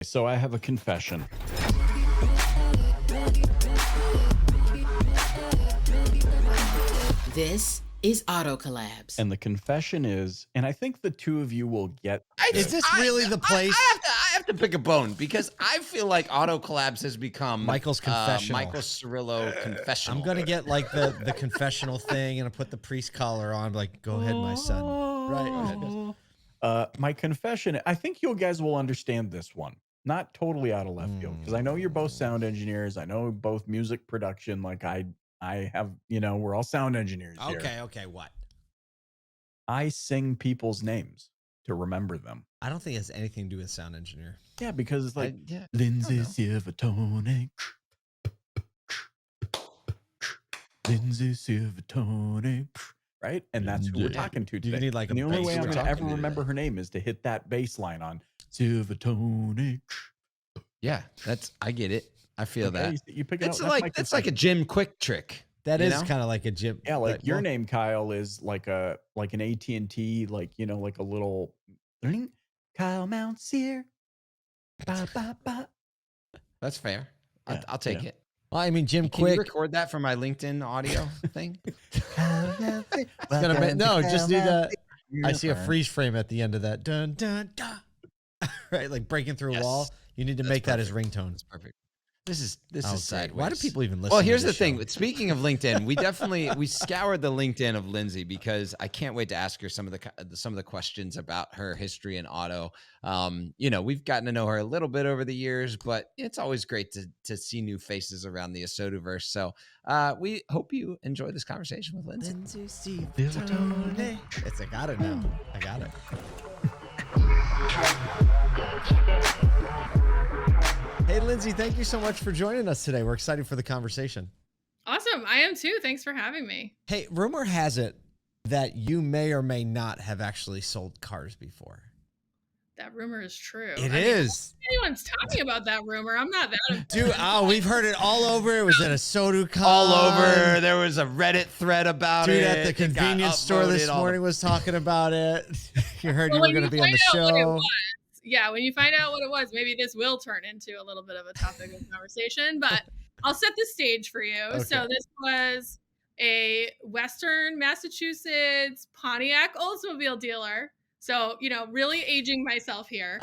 So I have a confession. This is Auto Collabs. And the confession is, and I think the two of you will get Is this really the place? I have to pick a bone because I feel like Auto Collabs has become Michael's confessional. Michael Cirillo confessional. I'm gonna get like the confessional thing and put the priest collar on. Like, go ahead, my son. Right. my confession. I think you guys will understand this one. Not totally out of left field, because I know you're both sound engineers. I know both music production. Like I have, we're all sound engineers here. Okay. What? I sing people's names to remember them. I don't think it has anything to do with sound engineer. Yeah, because it's like yeah, Lindsay Ciavattone. Lindsay Ciavattone. Right? And that's who we're talking to today. You need like and the only bass way I'm drum. going to ever remember her name is to hit that bass line on Ciavattone. yeah, I get it. I feel that. You pick it It's up. that's like a Jim Quick trick. That is kind of like a Jim. Yeah, like your name, Kyle, is like an AT&T, like like a little Kyle Mountsier. Ba, ba, ba. That's fair. Yeah, I'll take it. Well, I mean, Jim Can Quick. you record that for my LinkedIn audio thing? Just need that. I see a freeze frame at the end of that. Dun dun dun. Right, like breaking through a wall. You need to make that as ringtone. That's perfect. This is sideways. Why do people even listen? Well, here's to the this thing. show? Speaking of LinkedIn, we scoured the LinkedIn of Lindsay because I can't wait to ask her some of the questions about her history in auto. We've gotten to know her a little bit over the years, but it's always great to see new faces around the ASOTU-verse. So we hope you enjoy this conversation with Lindsay. I got it now. I got it. Hey, Lindsay, thank you so much for joining us today. We're excited for the conversation. Awesome. I am too. Thanks for having me. Hey, rumor has it that you may or may not have actually sold cars before. That rumor is true. It is. Anyone's talking about that rumor. I'm not that. Dude, we've heard it all over. It was at a ASOTU con. All over. There was a Reddit thread about it. Dude at the convenience store this morning was talking about it. You heard you were going to be on the show. Yeah, when you find out what it was, maybe this will turn into a little bit of a topic of conversation, but I'll set the stage for you. Okay. So this was a Western Massachusetts Pontiac Oldsmobile dealer. So, really aging myself here.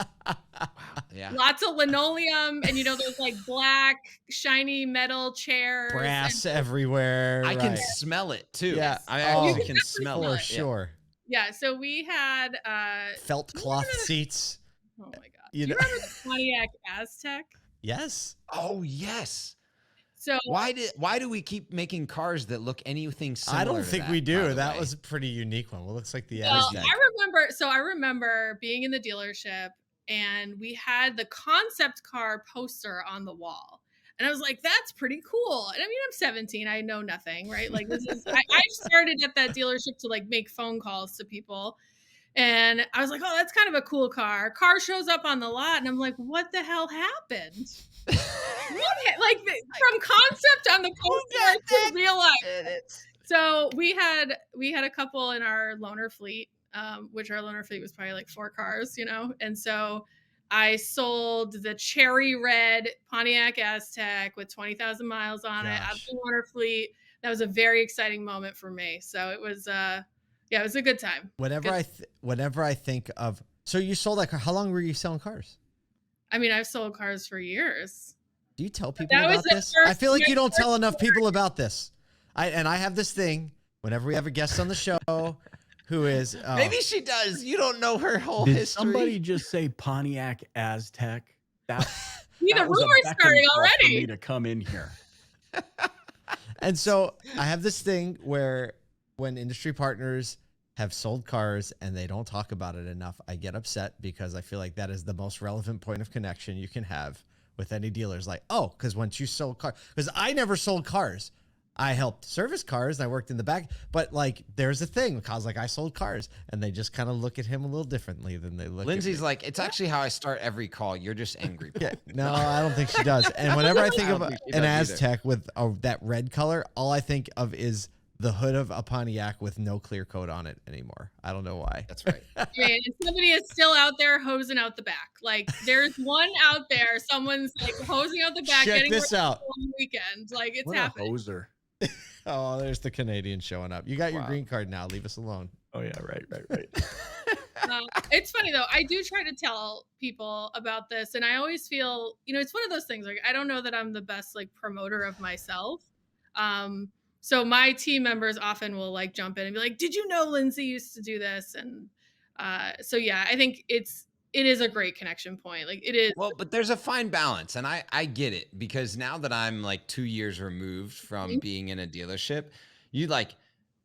Yeah. Lots of linoleum and, those like black, shiny metal chairs. Brass everywhere. I can smell it too. Yeah. I actually can smell it. For sure. Yeah. So we had felt cloth seats. Oh my God. Do you remember the Pontiac Aztec? Yes. Oh yes. So why do we keep making cars that look anything similar? I don't think to that, we do. That was a pretty unique one. Well, looks like the Aztec. I remember being in the dealership and we had the concept car poster on the wall. And I was like, that's pretty cool. And I mean, I'm 17. I know nothing, right? Like this is I started at that dealership to like make phone calls to people. And I was like, oh, that's kind of a cool car. Car shows up on the lot. And I'm like, what the hell happened? Like from concept on the poster to real life. So we had a couple in our loaner fleet, which our loaner fleet was probably like 4 cars, And so I sold the cherry red Pontiac Aztec with 20,000 miles on it out of the loaner fleet. That was a very exciting moment for me. So it was it was a good time. Whenever I think of, so you sold that car. How long were you selling cars? I mean, I've sold cars for years. Do you tell people about this? I feel like you don't tell enough people about this. I have this thing whenever we have a guest on the show who is maybe she does. You don't know her whole Did history. Somebody just say Pontiac Aztec. The rumor's starting already. For me to come in here. And so I have this thing where when industry partners have sold cars and they don't talk about it enough, I get upset because I feel like that is the most relevant point of connection you can have with any dealers. Like, oh, because once you sold cars, because I never sold cars. I helped service cars and I worked in the back, but like there's a thing because like I sold cars and they just kind of look at him a little differently than they look Lindsay's at me. like, it's actually how I start every call. You're just angry. Yeah, no, I don't think she does. And whenever I think of an Aztec with that red color, all I think of is the hood of a Pontiac with no clear coat on it anymore. I don't know why. That's right. I mean, and somebody is still out there hosing out the back. Like there's one out there, someone's like hosing out the back, Check getting this ready out. for the weekend. Like it's What a happening. hoser. Oh, there's the Canadian showing up. You got your Wow. green card now. Leave us alone. Oh yeah, right. It's funny though. I do try to tell people about this, and I always feel, it's one of those things. Like I don't know that I'm the best like promoter of myself. So my team members often will like jump in and be like, "Did you know Lindsay used to do this?" And so yeah, I think it is a great connection point. Like it is. Well, but there's a fine balance, and I get it, because now that I'm like 2 years removed from being in a dealership, you like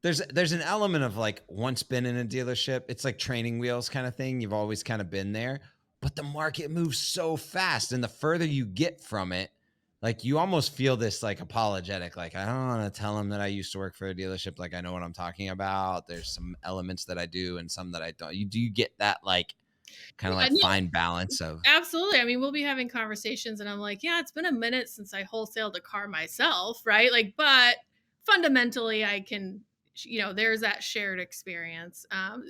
there's an element of like once been in a dealership, it's like training wheels kind of thing. You've always kind of been there, but the market moves so fast, and the further you get from it, like you almost feel this like apologetic, like I don't want to tell them that I used to work for a dealership, like I know what I'm talking about. There's some elements that I do and some that I don't. You get that like kind of like fine balance of Absolutely. I mean, we'll be having conversations and I'm like, yeah, it's been a minute since I wholesaled a car myself, right? Like, but fundamentally I can, there's that shared experience.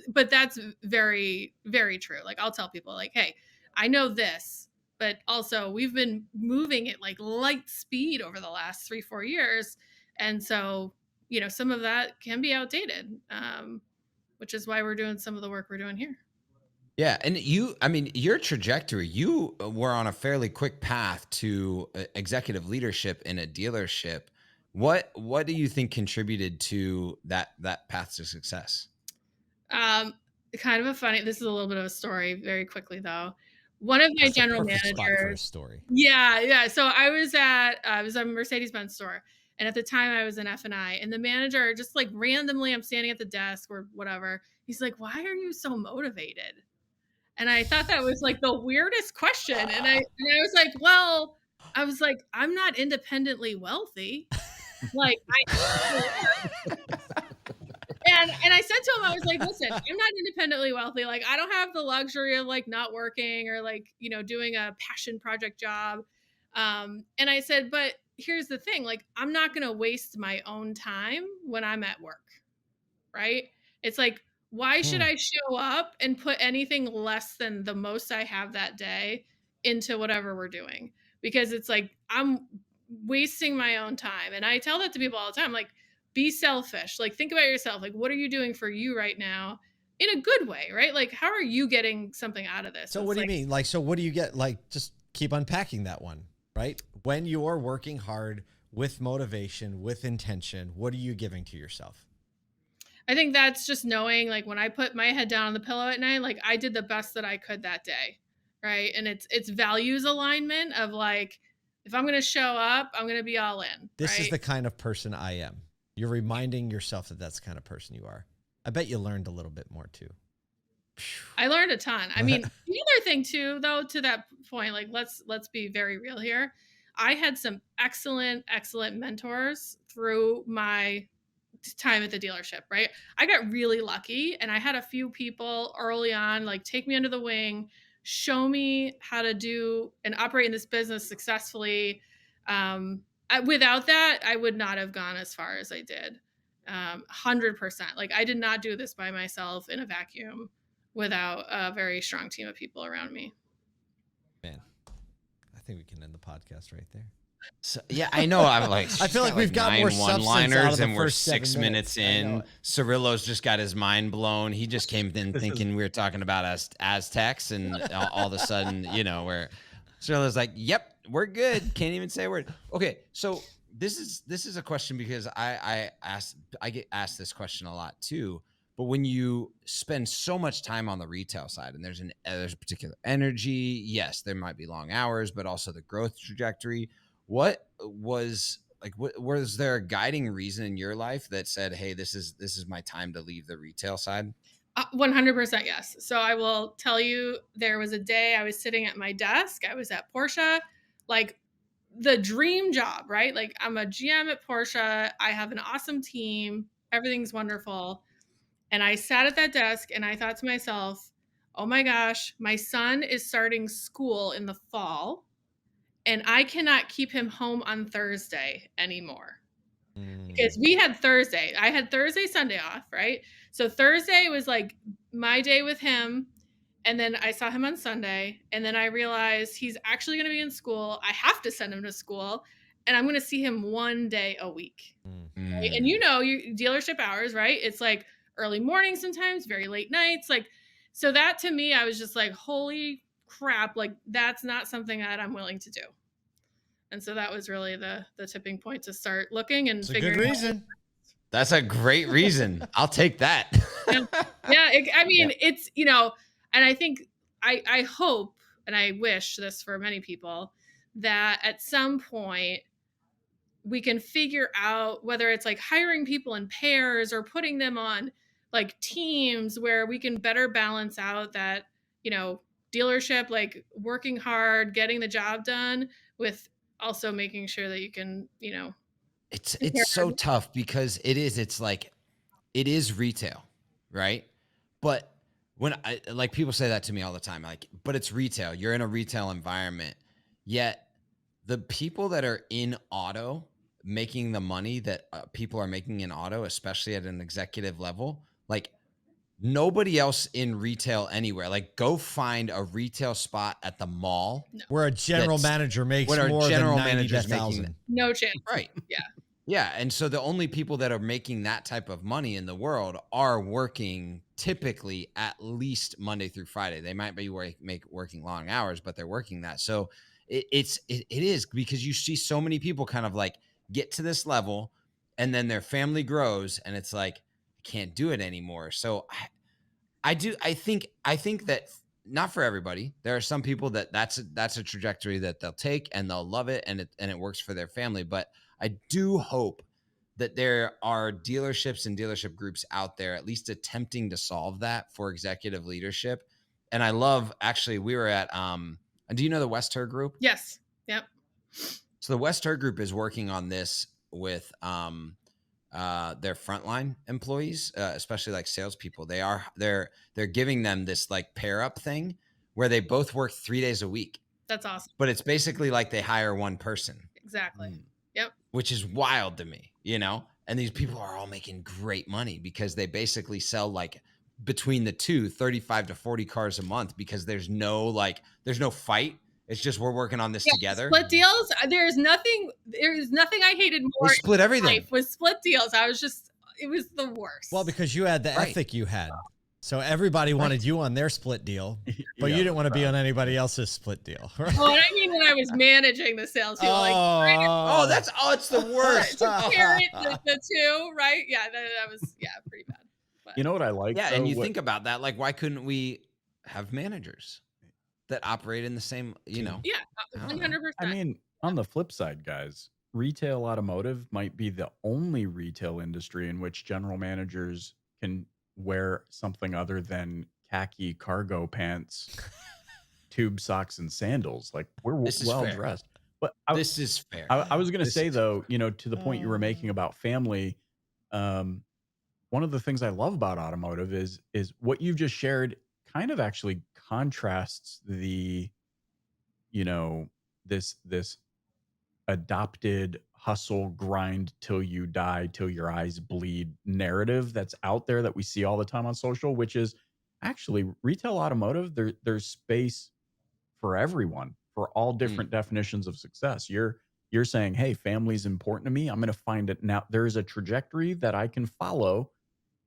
But that's very, very true. Like I'll tell people like, hey, I know this, but also we've been moving at like light speed over the last 3-4 years. And so, some of that can be outdated, which is why we're doing some of the work we're doing here. Yeah, and your trajectory, you were on a fairly quick path to executive leadership in a dealership. What do you think contributed to that path to success? Kind of a funny. This is a little bit of a story. Very quickly though, one of my general managers. Story. Yeah. So I was at a Mercedes-Benz store, and at the time I was in F&I, and the manager just like randomly, I'm standing at the desk or whatever. He's like, "Why are you so motivated?" And I thought that was like the weirdest question. And I was like, well, I'm not independently wealthy. Like and I said to him, I was like, listen, I'm not independently wealthy. Like I don't have the luxury of like not working or like, doing a passion project job. And I said, but here's the thing, like I'm not going to waste my own time when I'm at work. Right? It's like, why should I show up and put anything less than the most I have that day into whatever we're doing? Because it's like, I'm wasting my own time. And I tell that to people all the time, like, be selfish. Like, think about yourself. Like, what are you doing for you right now in a good way, right? Like, how are you getting something out of this? So what do you mean? Like, so what do you get? Like, just keep unpacking that one, right? When you're working hard with motivation, with intention, what are you giving to yourself? I think that's just knowing, like when I put my head down on the pillow at night, like I did the best that I could that day. Right. And it's values alignment of like, if I'm going to show up, I'm going to be all in. This is the kind of person I am. You're reminding yourself that that's the kind of person you are. I bet you learned a little bit more too. I learned a ton. I mean, the other thing too, though, to that point, like let's be very real here. I had some excellent mentors through my time at the dealership, right? I got really lucky and I had a few people early on like take me under the wing, show me how to do and operate in this business successfully. Without that, I would not have gone as far as I did. 100%. Like I did not do this by myself in a vacuum without a very strong team of people around me. Man, I think we can end the podcast right there. So, yeah, I know. I'm like, I feel like we've got more substance out of the and we're first 6 minutes in. Cirillo's just got his mind blown. He just came in thinking we were talking about Aztecs, and all of a sudden, where Cirillo's like, "Yep, we're good. Can't even say a word." Okay, so this is a question because I get asked this question a lot too. But when you spend so much time on the retail side, and there's a particular energy, yes, there might be long hours, but also the growth trajectory. What was there a guiding reason in your life that said, hey, this is my time to leave the retail side? 100% yes. So I will tell you, there was a day I was sitting at my desk. I was at Porsche, like the dream job, right? Like I'm a GM at Porsche. I have an awesome team. Everything's wonderful. And I sat at that desk and I thought to myself, oh my gosh, my son is starting school in the fall. And I cannot keep him home on Thursday anymore. because we had Thursday. I had Thursday, Sunday off, right? So Thursday was like my day with him. And then I saw him on Sunday. And then I realized he's actually going to be in school. I have to send him to school. And I'm going to see him one day a week. Right? And you know, your dealership hours, right? It's like early morning sometimes, very late nights. Like, so that to me, I was just like, holy crap, like that's not something that I'm willing to do. And so that was really the tipping point to start looking and It's a figuring good out. reason. That's a great reason. I'll take that. Yeah. I mean, it's, you know, and I think I hope and I wish this for many people that at some point we can figure out whether it's like hiring people in pairs or putting them on like teams where we can better balance out that, you know, dealership, like working hard, getting the job done with also making sure that you can, you know, It's take care so of- tough because it's like it is retail, right? But when I like people say that to me all the time, like, but it's retail. You're in a retail environment. Yet the people that are in auto making the money that people are making in auto, especially at an executive level, like nobody else in retail anywhere. Like go find a retail spot at the mall Where a general That's- manager makes what our more general than 90 to manager's making 1,000. no chance. right. Yeah. Yeah. And so the only people that are making that type of money in the world are working typically at least Monday through Friday. They might be working long hours, but they're working that. So it is because you see so many people kind of like get to this level and then their family grows and it's like, I can't do it anymore. So I think that not for everybody. There are some people that's a trajectory that they'll take and they'll love it and it works for their family. But I do hope that there are dealerships and dealership groups out there at least attempting to solve that for executive leadership. And I love actually we were at do you know the West Herr Group? Yes. Yep. So the West Herr Group is working on this with their frontline employees, especially like salespeople. They're giving them this like pair up thing where they both work 3 days a week, That's awesome. but it's basically like they hire one person, Exactly. Yep. which is wild to me, you know? And these people are all making great money because they basically sell like between the two 35 to 40 cars a month because there's no fight. It's just we're working on this together. Split deals. There's nothing I hated more They split in everything. life was split deals. It was the worst. Well, because you had the Right. ethic you had. So everybody wanted you on their split deal, but Yeah, you didn't want to be on anybody else's split deal. Right? Oh, and I mean when I was managing the sales people, Oh, it's the worst. carry the two, right? Yeah, that was pretty bad. But You know what I like? Yeah, and though? you think about that, like, why couldn't we have managers that operate in the same, you know? yeah, I don't know. 100%. I mean, on the flip side, guys, retail automotive might be the only retail industry in which general managers can wear something other than khaki cargo pants, tube socks, and sandals. Like we're This is well fair. dressed. But This is fair. I was going to This say is though, you know, to the point you were making about family, one of the things I love about automotive is what you've just shared kind of actually contrasts the, you know, this adopted hustle grind till you die till your eyes bleed narrative that's out there that we see all the time on social, which is actually retail automotive. There's space for everyone for all different definitions of success. You're saying, hey, family's important to me. I'm going to find it now. There's a trajectory that I can follow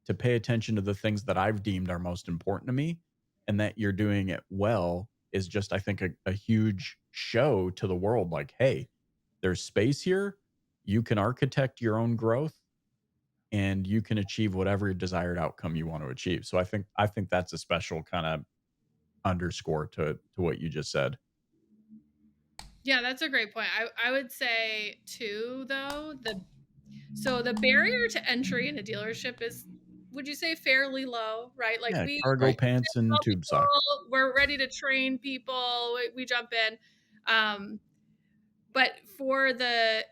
to pay attention to the things that I've deemed are most important to me, and that you're doing it well is just, I think, a huge show to the world. Like, hey, there's space here. You can architect your own growth, and you can achieve whatever desired outcome you want to achieve. So I think that's a special kind of underscore to what you just said. Yeah, that's a great point. I would say too, though, the barrier to entry in a dealership is, would you say, fairly low, right? Like Yeah, we cargo Right. pants and tell tube socks. people, we're ready to train people. We jump in. But for the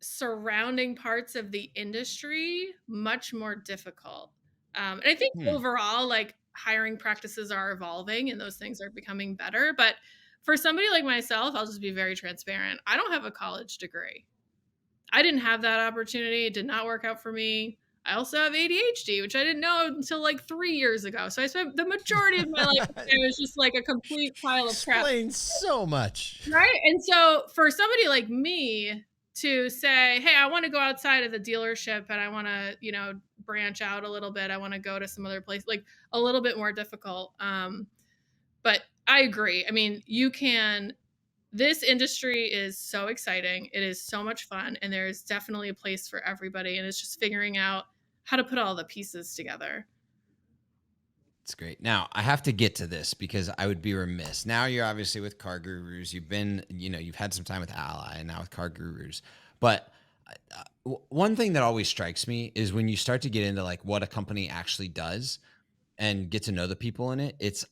surrounding parts of the industry, much more difficult. And I think overall, like hiring practices are evolving and those things are becoming better. But for somebody like myself, I'll just be very transparent. I don't have a college degree. I didn't have that opportunity. It did not work out for me. I also have ADHD, which I didn't know until like 3 years ago. So I spent the majority of my life, it was just like a complete pile of crap. Explains so much. Right. And so for somebody like me to say, hey, I want to go outside of the dealership and I want to, you know, branch out a little bit. I want to go to some other place, like a little bit more difficult. But I agree. I mean, this industry is so exciting. It is so much fun. And there's definitely a place for everybody. And it's just figuring out how to put all the pieces together. It's great. Now I have to get to this because I would be remiss. Now you're obviously with Car Gurus. You've been, you know, you've had some time with Ally and now with Car Gurus. But one thing that always strikes me is when you start to get into like what a company actually does and get to know the people in it, it's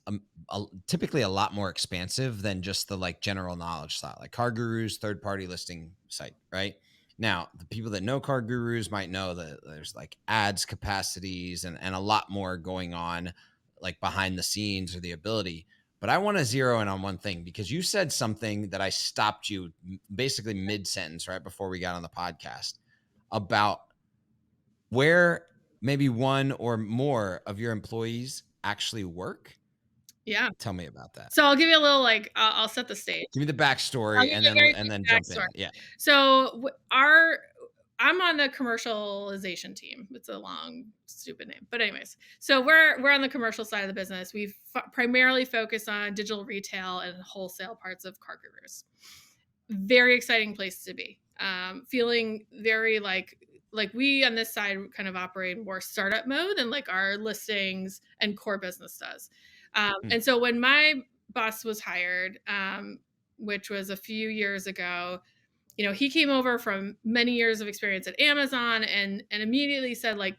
typically a lot more expansive than just the like general knowledge side, like Car Gurus, third-party listing site, right? Now, the people that know Car Gurus might know that there's like ads capacities and a lot more going on like behind the scenes or the ability. But I want to zero in on one thing because you said something that I stopped you basically mid-sentence right before we got on the podcast about where maybe one or more of your employees actually work. Yeah. Tell me about that. So I'll give you a little, like, I'll set the stage. Give me the backstory and then jump in. Yeah. So I'm on the commercialization team. It's a long, stupid name, but anyways, so we're on the commercial side of the business. We primarily focus on digital retail and wholesale parts of Car Gurus. Very exciting place to be. Feeling very like we on this side kind of operate in more startup mode than like our listings and core business does. And so when my boss was hired, which was a few years ago, you know, he came over from many years of experience at Amazon and immediately said, like,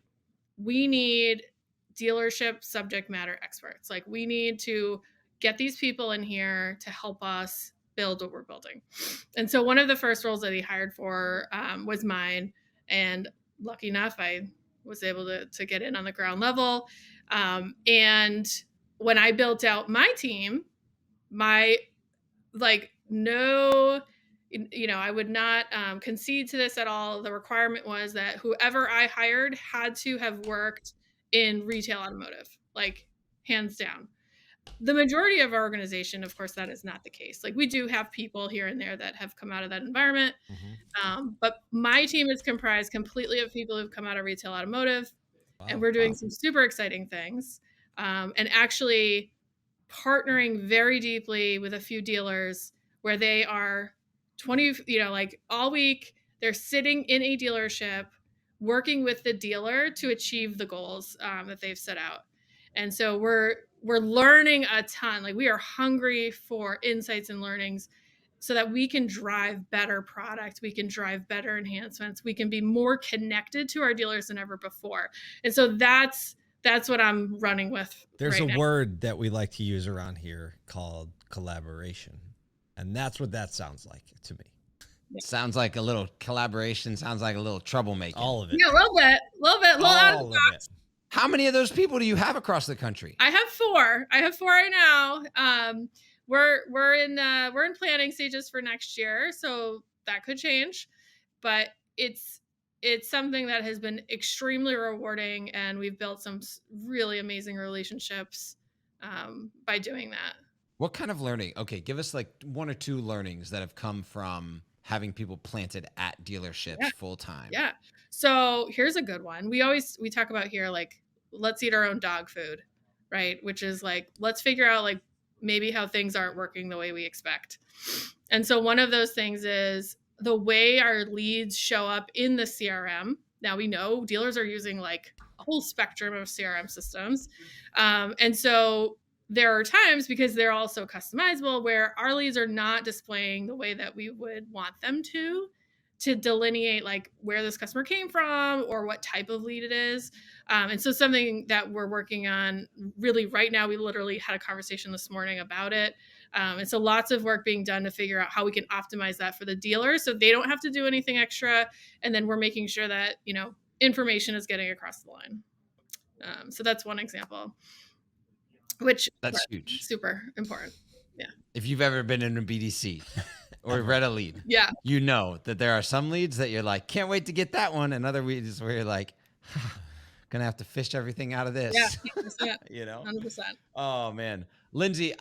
we need dealership subject matter experts. Like, we need to get these people in here to help us build what we're building. And so one of the first roles that he hired for was mine. And lucky enough, I was able to get in on the ground level. And when I built out my team, I would not concede to this at all. The requirement was that whoever I hired had to have worked in retail automotive, like hands down. The majority of our organization, of course, that is not the case. Like we do have people here and there that have come out of that environment. But my team is comprised completely of people who've come out of retail automotive. Wow, and we're doing some super exciting things. And actually partnering very deeply with a few dealers where they are 20, like all week, they're sitting in a dealership working with the dealer to achieve the goals that they've set out. And so we're learning a ton. Like we are hungry for insights and learnings so that we can drive better product, we can drive better enhancements, we can be more connected to our dealers than ever before. And so that's what I'm running with. There's a word that we like to use around here called collaboration. And that's what that sounds like to me. Sounds like a little collaboration. Sounds like a little troublemaking. All of it. Yeah, a little bit. All of it. How many of those people do you have across the country? I have 4. I have 4 right now. We're in planning stages for next year, so that could change. But it's something that has been extremely rewarding, and we've built some really amazing relationships by doing that. What kind of learning? Okay, give us like 1 or 2 learnings that have come from having people planted at dealerships full time. Yeah. So here's a good one. We talk about here, like, let's eat our own dog food, right? Which is like, let's figure out like maybe how things aren't working the way we expect. And so one of those things is the way our leads show up in the CRM. Now we know dealers are using like a whole spectrum of CRM systems. And so there are times, because they're all so customizable, where our leads are not displaying the way that we would want them to delineate like where this customer came from or what type of lead it is. And so something that we're working on really right now, we literally had a conversation this morning about it. And so lots of work being done to figure out how we can optimize that for the dealer so they don't have to do anything extra. And then we're making sure that, information is getting across the line. So that's one example. Which that's huge. Super important. Yeah. If you've ever been in a BDC, or read a lead. Yeah. You know that there are some leads that you're like, can't wait to get that one, and other leads where you're like, gonna have to fish everything out of this. Yeah. 100%. You know? 100%. Oh man, Lindsay,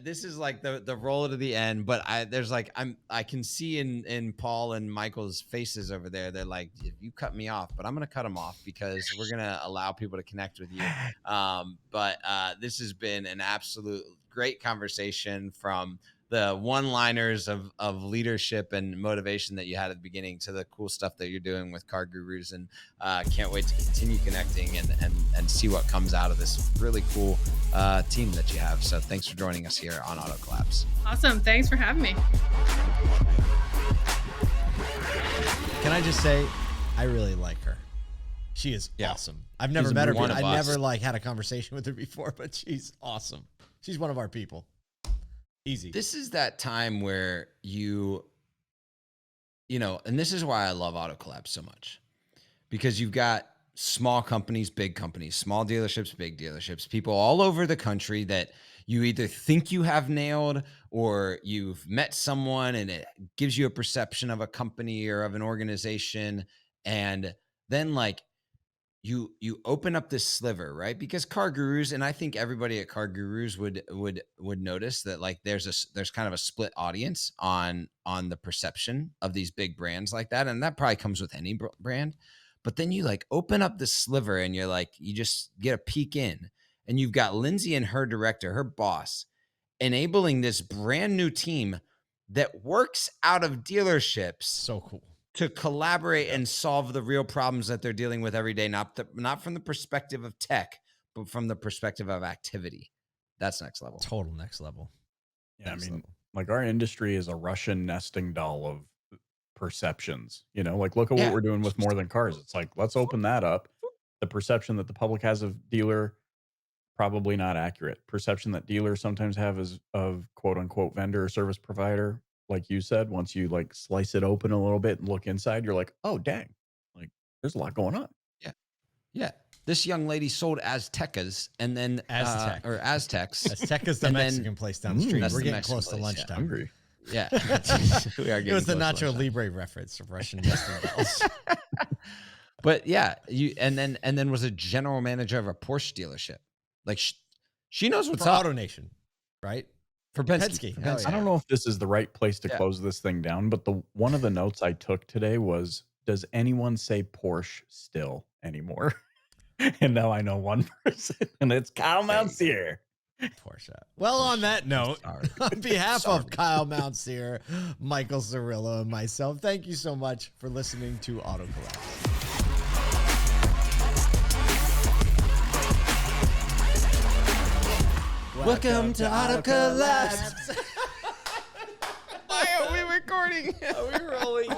this is like the roll to the end, but I can see in Paul and Michael's faces over there. They're like, you cut me off, but I'm gonna cut them off because we're gonna allow people to connect with you. But this has been an absolute great conversation, from the one-liners of leadership and motivation that you had at the beginning to the cool stuff that you're doing with Car Gurus, and can't wait to continue connecting and see what comes out of this really cool team that you have. So thanks for joining us here on Auto Collabs. Awesome. Thanks for having me. Can I just say, I really like her. She is awesome. I've never met her. I never had a conversation with her before, but she's awesome. She's one of our people. Easy. This is that time where you know, and this is why I love Auto Collabs so much, because you've got small companies, big companies, small dealerships, big dealerships, people all over the country that you either think you have nailed, or you've met someone and it gives you a perception of a company or of an organization. And then you open up this sliver, right? Because Car Gurus, and I think everybody at Car Gurus would notice that there's kind of a split audience on the perception of these big brands like that, and that probably comes with any brand. But then you open up the sliver and you just get a peek in, and you've got Lindsay and her director, her boss, enabling this brand new team that works out of dealerships. So cool. To collaborate and solve the real problems that they're dealing with every day, not from the perspective of tech, but from the perspective of activity. That's next level. Total next level. Yeah, I mean, our industry is a Russian nesting doll of perceptions. You know, look at what we're doing with More Than Cars. It's like, let's open that up. The perception that the public has of dealer, probably not accurate. Perception that dealers sometimes have is of quote unquote vendor or service provider. Like you said, once you slice it open a little bit and look inside, you're like, oh, dang, there's a lot going on. Yeah. Yeah. This young lady sold Aztecas, and then Aztec. Or Aztecs. Azteca's the Mexican place down the street. We're getting close to lunchtime. Yeah, hungry. Yeah. We are it was the close to Nacho Libre reference of Russian nesting dolls. But yeah, and then was a general manager of a Porsche dealership. She knows what's for up. AutoNation, right? For Penske. Hell yeah. I don't know if this is the right place to close this thing down, but one of the notes I took today was, does anyone say Porsche still anymore? And now I know one person, and it's Kyle Mountsier. Porsche. Well, on that note, on behalf of Kyle Mountsier, Michael Cirillo, and myself, thank you so much for listening to Auto Collabs. Welcome to Auto Collabs. Why are we recording? Are we rolling?